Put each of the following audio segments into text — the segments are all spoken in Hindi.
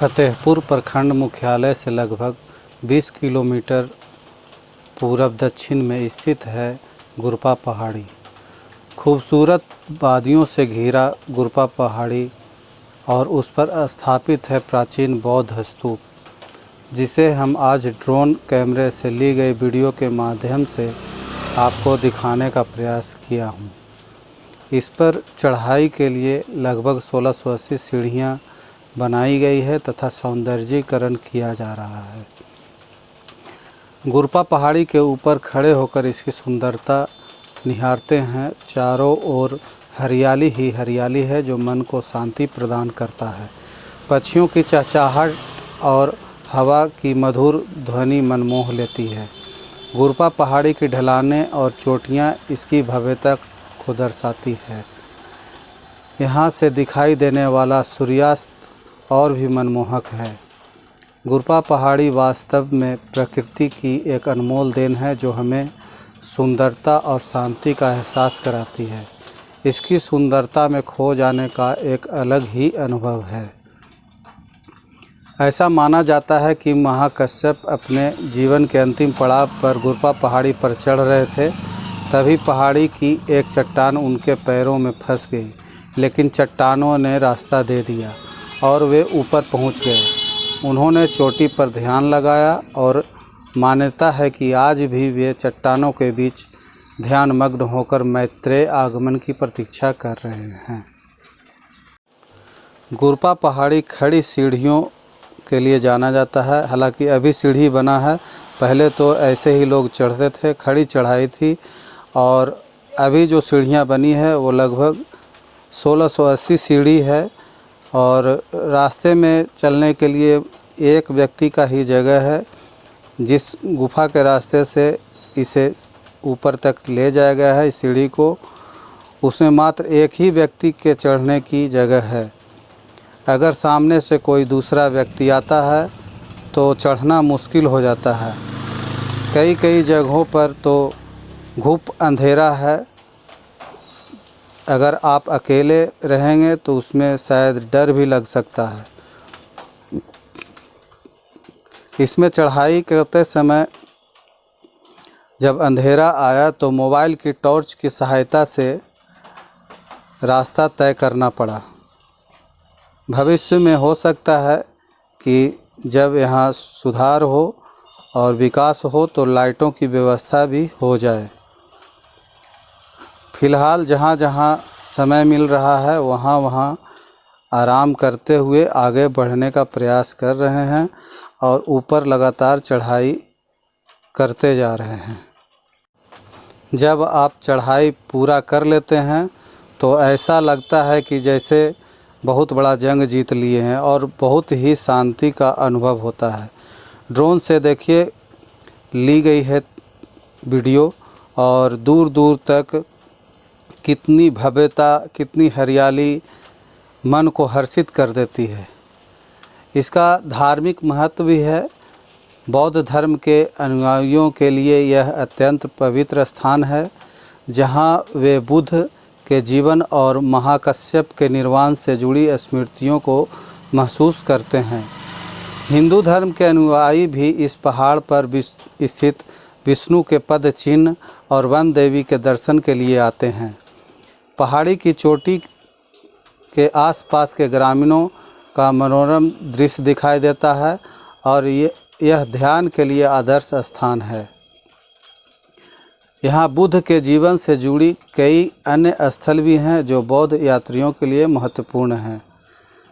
फतेहपुर प्रखंड मुख्यालय से लगभग 20 किलोमीटर पूरब दक्षिण में स्थित है गुरपा पहाड़ी। खूबसूरत वादियों से घिरा गुरपा पहाड़ी और उस पर स्थापित है प्राचीन बौद्ध स्तूप, जिसे हम आज ड्रोन कैमरे से ली गई वीडियो के माध्यम से आपको दिखाने का प्रयास किया हूँ। इस पर चढ़ाई के लिए लगभग 1680 सीढ़ियाँ बनाई गई है तथा सौंदर्यीकरण किया जा रहा है। गुरपा पहाड़ी के ऊपर खड़े होकर इसकी सुंदरता निहारते हैं। चारों ओर हरियाली ही हरियाली है जो मन को शांति प्रदान करता है। पक्षियों की चहचहाहट और हवा की मधुर ध्वनि मनमोह लेती है। गुरपा पहाड़ी की ढलानें और चोटियाँ इसकी भव्यता को दर्शाती है। यहाँ से दिखाई देने वाला सूर्यास्त और भी मनमोहक है। गुरपा पहाड़ी वास्तव में प्रकृति की एक अनमोल देन है जो हमें सुंदरता और शांति का एहसास कराती है। इसकी सुंदरता में खो जाने का एक अलग ही अनुभव है। ऐसा माना जाता है कि महाकश्यप अपने जीवन के अंतिम पड़ाव पर गुरपा पहाड़ी पर चढ़ रहे थे, तभी पहाड़ी की एक चट्टान उनके पैरों में फंस गई, लेकिन चट्टानों ने रास्ता दे दिया और वे ऊपर पहुंच गए। उन्होंने चोटी पर ध्यान लगाया और मान्यता है कि आज भी वे चट्टानों के बीच ध्यानमग्न होकर मैत्रेय आगमन की प्रतीक्षा कर रहे हैं। गुरपा पहाड़ी खड़ी सीढ़ियों के लिए जाना जाता है। हालांकि अभी सीढ़ी बना है, पहले तो ऐसे ही लोग चढ़ते थे, खड़ी चढ़ाई थी। और अभी जो सीढ़ियाँ बनी है वो लगभग 1680 सीढ़ी है और रास्ते में चलने के लिए एक व्यक्ति का ही जगह है। जिस गुफा के रास्ते से इसे ऊपर तक ले जाया गया है, इस सीढ़ी को, उसमें मात्र एक ही व्यक्ति के चढ़ने की जगह है। अगर सामने से कोई दूसरा व्यक्ति आता है तो चढ़ना मुश्किल हो जाता है। कई जगहों पर तो घुप अंधेरा है। अगर आप अकेले रहेंगे तो उसमें शायद डर भी लग सकता है। इसमें चढ़ाई करते समय जब अंधेरा आया तो मोबाइल की टॉर्च की सहायता से रास्ता तय करना पड़ा। भविष्य में हो सकता है कि जब यहाँ सुधार हो और विकास हो तो लाइटों की व्यवस्था भी हो जाए। फिलहाल जहाँ जहाँ समय मिल रहा है वहाँ आराम करते हुए आगे बढ़ने का प्रयास कर रहे हैं और ऊपर लगातार चढ़ाई करते जा रहे हैं। जब आप चढ़ाई पूरा कर लेते हैं तो ऐसा लगता है कि जैसे बहुत बड़ा जंग जीत लिए हैं और बहुत ही शांति का अनुभव होता है। ड्रोन से देखिए ली गई है वीडियो और दूर दूर तक कितनी भव्यता, कितनी हरियाली मन को हर्षित कर देती है। इसका धार्मिक महत्व भी है। बौद्ध धर्म के अनुयायियों के लिए यह अत्यंत पवित्र स्थान है, जहाँ वे बुद्ध के जीवन और महाकश्यप के निर्वाण से जुड़ी स्मृतियों को महसूस करते हैं। हिंदू धर्म के अनुयायी भी इस पहाड़ पर स्थित विष्णु के पद चिन्ह और वन देवी के दर्शन के लिए आते हैं। पहाड़ी की चोटी के आसपास के ग्रामीणों का मनोरम दृश्य दिखाई देता है और यह ध्यान के लिए आदर्श स्थान है। यहाँ बुद्ध के जीवन से जुड़ी कई अन्य स्थल भी हैं जो बौद्ध यात्रियों के लिए महत्वपूर्ण हैं।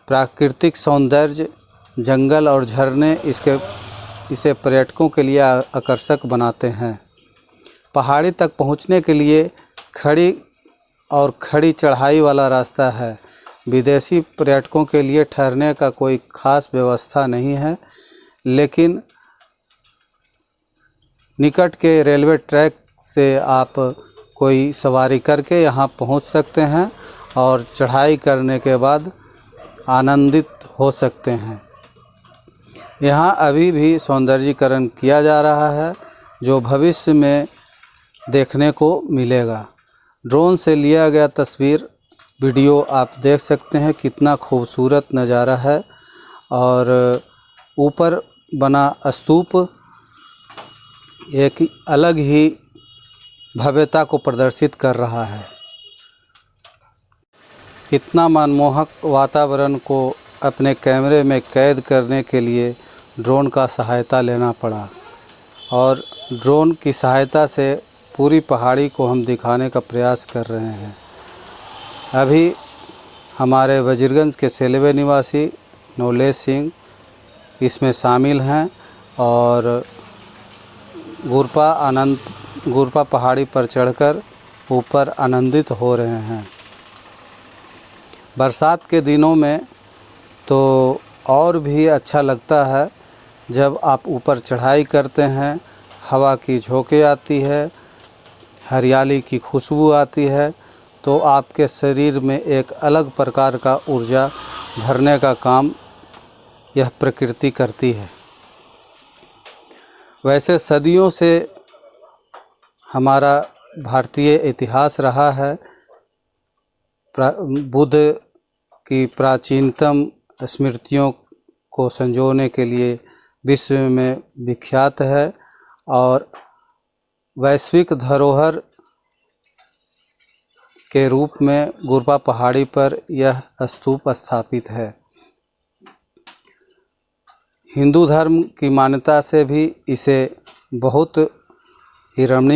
प्राकृतिक सौंदर्य, जंगल और झरने इसे पर्यटकों के लिए आकर्षक बनाते हैं। पहाड़ी तक पहुँचने के लिए खड़ी चढ़ाई वाला रास्ता है। विदेशी पर्यटकों के लिए ठहरने का कोई खास व्यवस्था नहीं है, लेकिन निकट के रेलवे ट्रैक से आप कोई सवारी करके यहाँ पहुँच सकते हैं और चढ़ाई करने के बाद आनंदित हो सकते हैं। यहाँ अभी भी सौंदर्यीकरण किया जा रहा है जो भविष्य में देखने को मिलेगा। ड्रोन से लिया गया तस्वीर वीडियो आप देख सकते हैं कितना खूबसूरत नज़ारा है और ऊपर बना स्तूप एक अलग ही भव्यता को प्रदर्शित कर रहा है। इतना मनमोहक वातावरण को अपने कैमरे में कैद करने के लिए ड्रोन का सहायता लेना पड़ा और ड्रोन की सहायता से पूरी पहाड़ी को हम दिखाने का प्रयास कर रहे हैं। अभी हमारे वजीरगंज के सेलेवे निवासी नवलेश सिंह इसमें शामिल हैं और गुरपा पहाड़ी पर चढ़कर ऊपर आनंदित हो रहे हैं। बरसात के दिनों में तो और भी अच्छा लगता है जब आप ऊपर चढ़ाई करते हैं, हवा की झोंकें आती है, हरियाली की खुशबू आती है, तो आपके शरीर में एक अलग प्रकार का ऊर्जा भरने का काम यह प्रकृति करती है। वैसे सदियों से हमारा भारतीय इतिहास रहा है बुद्ध की प्राचीनतम स्मृतियों को संजोने के लिए विश्व में विख्यात है और वैश्विक धरोहर के रूप में गुरपा पहाड़ी पर यह स्तूप स्थापित है। हिंदू धर्म की मान्यता से भी इसे बहुत ही रमणीक